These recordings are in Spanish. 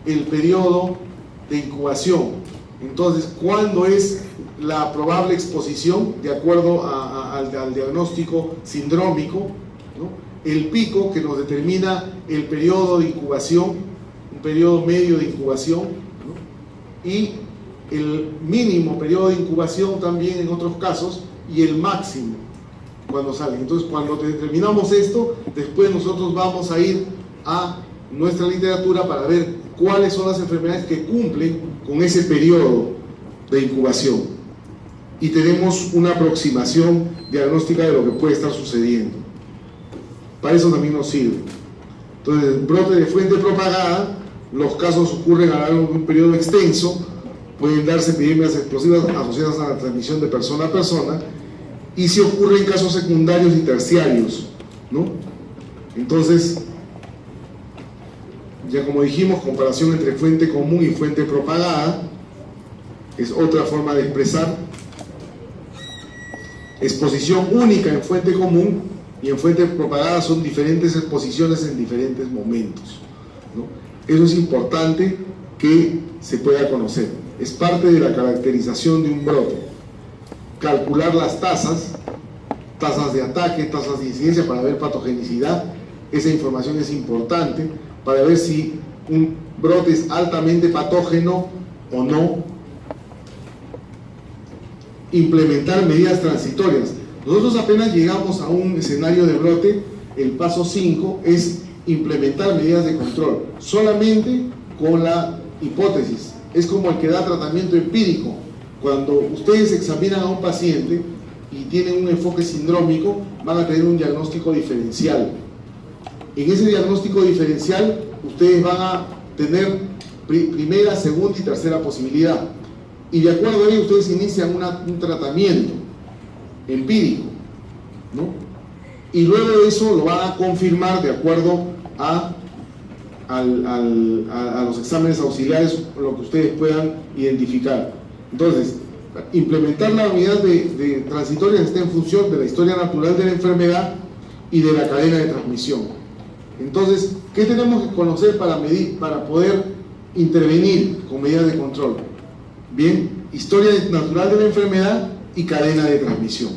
el periodo de incubación. Entonces, ¿cuándo es la probable exposición de acuerdo al diagnóstico sindrómico, ¿no? El pico, que nos determina el periodo de incubación, un periodo medio de incubación, ¿no? Y el mínimo periodo de incubación también en otros casos, y el máximo cuando sale. Entonces, cuando determinamos esto, después nosotros vamos a ir a nuestra literatura para ver cuáles son las enfermedades que cumplen con ese periodo de incubación, y tenemos una aproximación diagnóstica de lo que puede estar sucediendo. Para eso también nos sirve. Entonces, brote de fuente propagada, los casos ocurren a lo largo de un periodo extenso, pueden darse epidemias explosivas asociadas a la transmisión de persona a persona, y si ocurren casos secundarios y terciarios, ¿no? Entonces, ya como dijimos, comparación entre fuente común y fuente propagada es otra forma de expresar. Exposición única en fuente común y en fuente propagada son diferentes exposiciones en diferentes momentos, ¿no? Eso es importante que se pueda conocer. Es parte de la caracterización de un brote. Calcular las tasas de ataque, tasas de incidencia para ver patogenicidad. Esa información es importante para ver si un brote es altamente patógeno o no. Implementar medidas transitorias. Nosotros apenas llegamos a un escenario de brote, el paso 5 es implementar medidas de control, solamente con la hipótesis. Es como el que da tratamiento empírico. Cuando ustedes examinan a un paciente y tienen un enfoque sindrómico, van a tener un diagnóstico diferencial. En ese diagnóstico diferencial, ustedes van a tener primera, segunda y tercera posibilidad. Y de acuerdo a ello, ustedes inician un tratamiento empírico, ¿no? Y luego de eso lo van a confirmar de acuerdo a los exámenes auxiliares, lo que ustedes puedan identificar. Entonces, implementar la unidad de transitoria está en función de la historia natural de la enfermedad y de la cadena de transmisión. Entonces, ¿qué tenemos que conocer para poder intervenir con medidas de control? Bien, historia natural de la enfermedad y cadena de transmisión.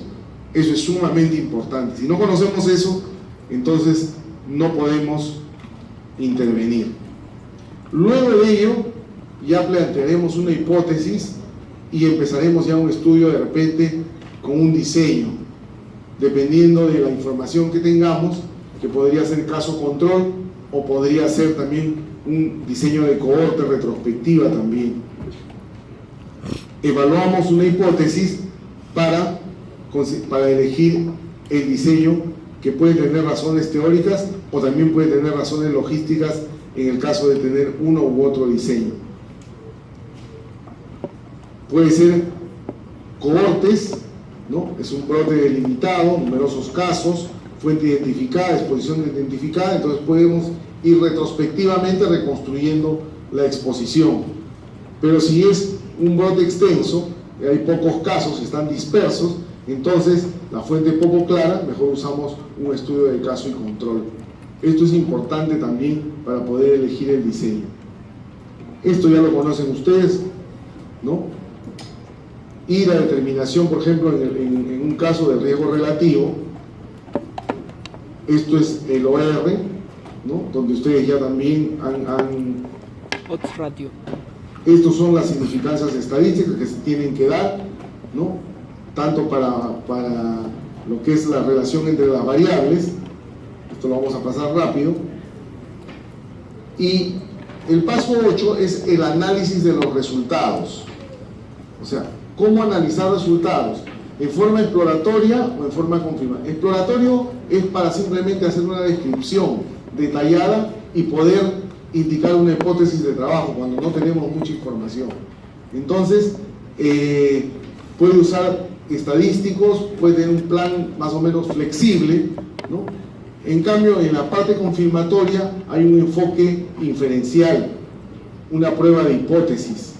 Eso es sumamente importante. Si no conocemos eso, entonces no podemos intervenir. Luego de ello, ya plantearemos una hipótesis y empezaremos ya un estudio de repente con un diseño, dependiendo de la información que tengamos, que podría ser caso control o podría ser también un diseño de cohorte retrospectiva también. Evaluamos una hipótesis para elegir el diseño, que puede tener razones teóricas o también puede tener razones logísticas en el caso de tener uno u otro diseño. Puede ser cohortes, ¿no? Es un brote delimitado, numerosos casos, fuente identificada, exposición identificada, entonces podemos ir retrospectivamente reconstruyendo la exposición. Pero si es un brote extenso, hay pocos casos, están dispersos, entonces la fuente poco clara, mejor usamos un estudio de caso y control. Esto es importante también para poder elegir el diseño. Esto ya lo conocen ustedes, ¿no? Y la determinación, por ejemplo, en un caso de riesgo relativo, esto es el OR, ¿no? Donde ustedes ya también han Odds ratio. Estas son las significancias estadísticas que se tienen que dar, ¿no? Tanto para lo que es la relación entre las variables. Esto lo vamos a pasar rápido. Y el paso 8 es el análisis de los resultados. O sea, ¿cómo analizar resultados? ¿En forma exploratoria o en forma confirmada? Exploratorio es para simplemente hacer una descripción detallada y poder indicar una hipótesis de trabajo cuando no tenemos mucha información. Entonces, puede usar estadísticos, puede tener un plan más o menos flexible, ¿no? En cambio, en la parte confirmatoria hay un enfoque inferencial, una prueba de hipótesis.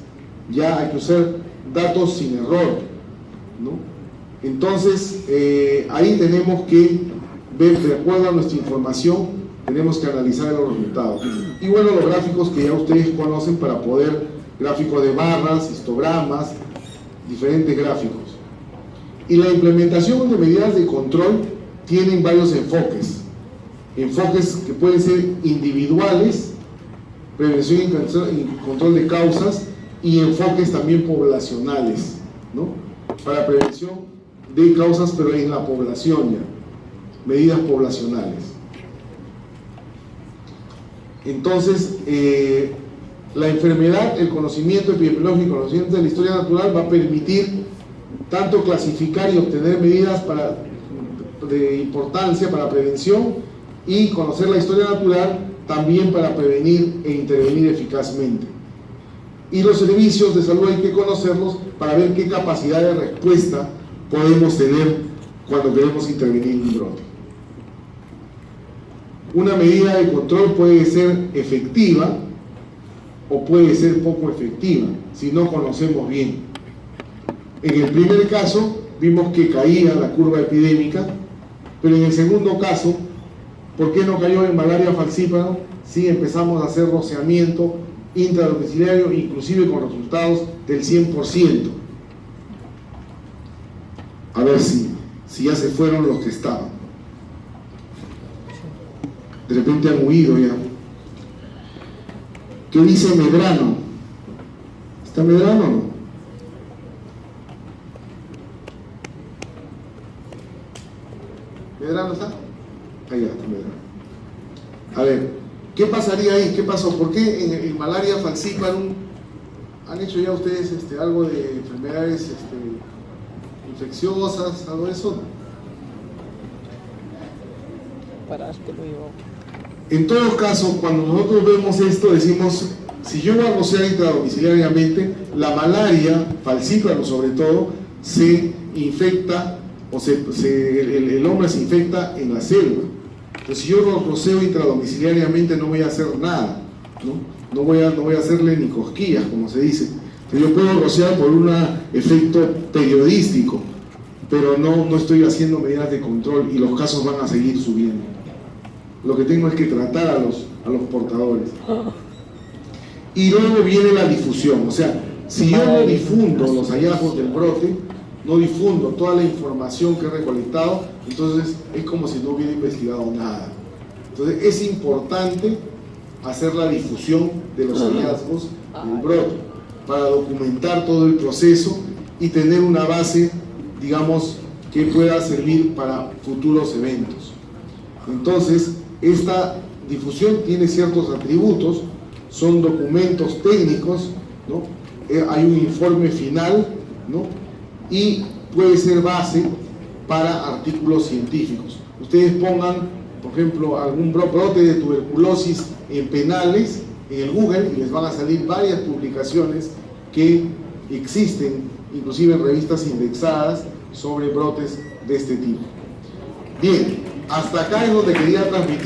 Ya hay que usar datos sin error, ¿no? Entonces, ahí tenemos que ver, de acuerdo a nuestra información, tenemos que analizar los resultados. Y bueno, los gráficos que ya ustedes conocen para poder, gráficos de barras, histogramas, diferentes gráficos. Y la implementación de medidas de control tienen varios enfoques. Enfoques que pueden ser individuales, prevención y control de causas, y enfoques también poblacionales, ¿no? Para prevención de causas, pero en la población ya, medidas poblacionales. Entonces, la enfermedad, el conocimiento epidemiológico, el conocimiento de la historia natural va a permitir tanto clasificar y obtener medidas de importancia para prevención, y conocer la historia natural también para prevenir e intervenir eficazmente. Y los servicios de salud hay que conocerlos para ver qué capacidad de respuesta podemos tener cuando queremos intervenir en un brote. Una medida de control puede ser efectiva o puede ser poco efectiva si no conocemos bien. En el primer caso vimos que caía la curva epidémica, pero en el segundo caso, ¿por qué no cayó en malaria falciparum? Sí, empezamos a hacer rociamiento intradomiciliario, inclusive con resultados del 100%. A ver si ya se fueron los que estaban. De repente han huido ya. ¿Qué dice Medrano? ¿Está Medrano o no? ¿Medrano está? Ahí está Medrano. A ver, ¿qué pasaría ahí? ¿Qué pasó? ¿Por qué en malaria falciparum han hecho ya ustedes algo de enfermedades infecciosas, algo de eso? En todo caso, cuando nosotros vemos esto, decimos, si yo voy a rociar intradomiciliariamente, la malaria falciparum sobre todo se infecta, o el hombre se infecta en la selva. Entonces, si yo roceo intradomiciliariamente, no voy a hacer nada, no voy a hacerle ni cosquillas, como se dice. Entonces, yo puedo rociar por un efecto periodístico, pero no estoy haciendo medidas de control, y los casos van a seguir subiendo. Lo que tengo es que tratar a los portadores. Y luego viene la difusión. O sea, si yo no difundo los hallazgos del brote, no difundo toda la información que he recolectado, entonces es como si no hubiera investigado nada. Entonces es importante hacer la difusión de los hallazgos del brote para documentar todo el proceso y tener una base, digamos, que pueda servir para futuros eventos. Entonces, esta difusión tiene ciertos atributos, son documentos técnicos, ¿no? Hay un informe final, ¿no? Y puede ser base para artículos científicos. Ustedes pongan, por ejemplo, algún brote de tuberculosis en penales en el Google y les van a salir varias publicaciones que existen, inclusive en revistas indexadas, sobre brotes de este tipo. Bien, hasta acá es donde quería transmitir